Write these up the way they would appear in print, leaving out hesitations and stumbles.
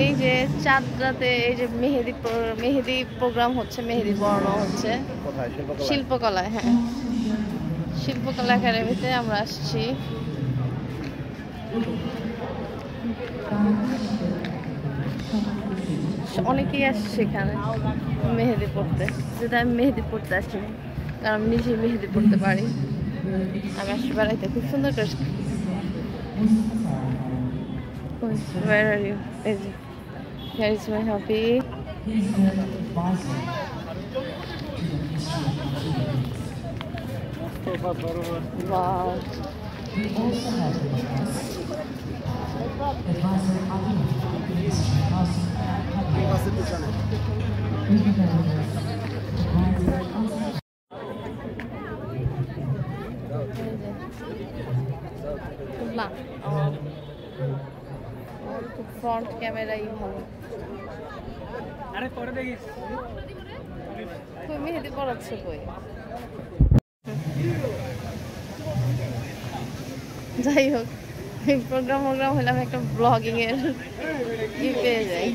এই যে চাঁদরাতে এই যে মেহেদি প্রোগ্রাম হচ্ছে, মেহেদি পড়ানো হচ্ছে শিল্পকলায়। হ্যাঁ, শিল্পকলা একাডেমিতে আমরা আসছি। অনেকেই আসছে সেখানে মেহেদি পড়তে, যেটা আমি মেহেদি পড়তে আসছি কারণ আমি নিজেই মেহেদি পড়তে পারি। আমি আসছি বেড়াইতে, খুব সুন্দর করে। Where are you? Here is my hobby. Wow. Front ক্যামেরাই ভালো। আরে পরে দেখিস তুই মেহেদি পড়াচ্ছে কই? যাই হোক, প্রোগ্রাম হলে আমি একটা ব্লগিং এর ই পেয়ে যাই।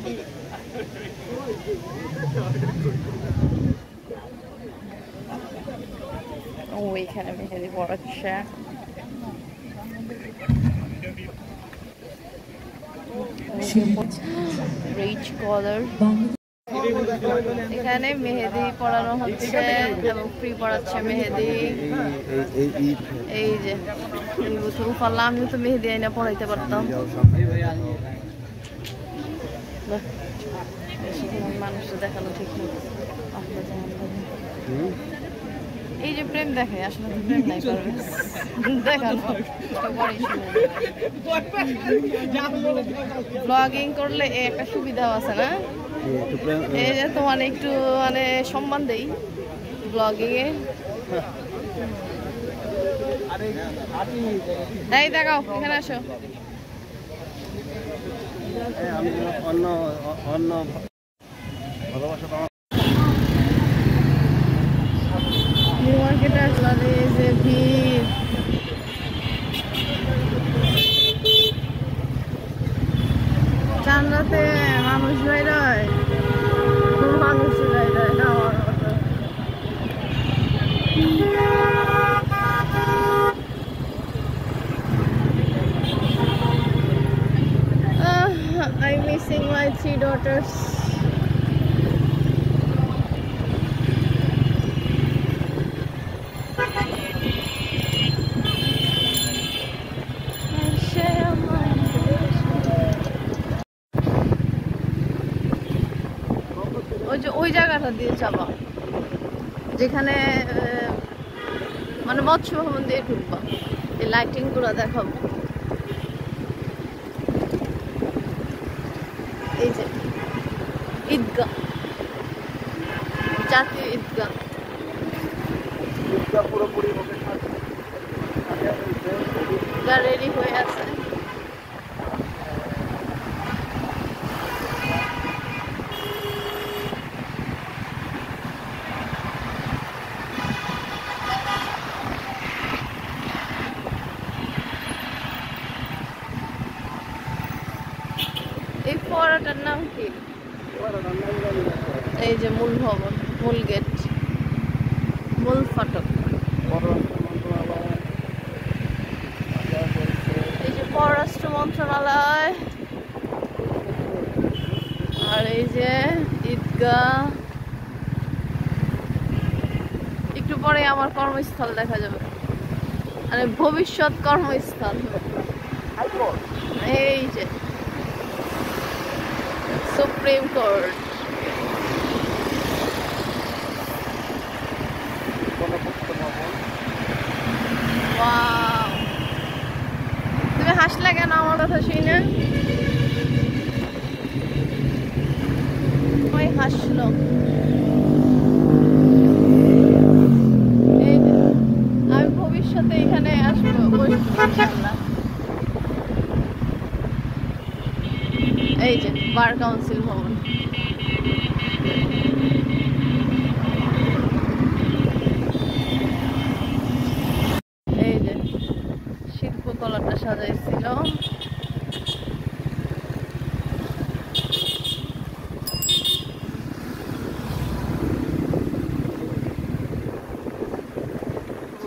ওইখানে মেহেদি পড়াচ্ছে। রিচ কলার, এখানে মেহেদি পড়ানো হচ্ছে এবং ফ্রি পড়াচ্ছে মেহেদি। এই যে পারলাম, আমিও তো মেহেদি আইনা পড়াইতে পারতাম। মানুষটা দেখানো ঠিক নেই। এই যে প্রেম দেখে, আসলে প্রেম নাই পারবে দেখানো। ব্লগিং করলে একটা সুবিধাও আছে না, এই যে তোমার একটু মানে সম্মান দেই ব্লগিং এ। তাই দেখাও, এখানে আসো। নিউ মার্কেটে আসলাম, এই যে ভিড়। চান্দাতে মানুষ বেরোয়, মানুষ বেরোয় না আমার মতো। I'm missing my 3 daughters. ওই জায়গাটা দিয়ে যাবা যেখানে মানে মৎস্য ভবন দিয়ে ঢুকবা, এই লাইটিং গুলো দেখাবো। এই যে ঈদগাহ, জাতীয় ঈদগাহ পুরোপুরি রেডি হয়ে আছে। এই ফোয়ারাটার নাম কি? এই যে মূল ভবন, মূল গেট, মূল ফটক। এই যে পররাষ্ট্র মন্ত্রণালয়, আর এই যে ঈদগাহ। একটু পরে আমার কর্মস্থল দেখা যাবে, মানে ভবিষ্যৎ কর্মস্থল। এই যে সুপ্রিম কোর্ট। তুমি হাসলে কেন আমার কথা শুনে? ওই হাসলো। এই যে আমি ভবিষ্যতে এখানে আসবো, ইনশাআল্লাহ। এই যে বার কাউন্সিল ভবন। এই যে শিল্পকলাটা সাজাইছিল।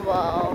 ওয়াও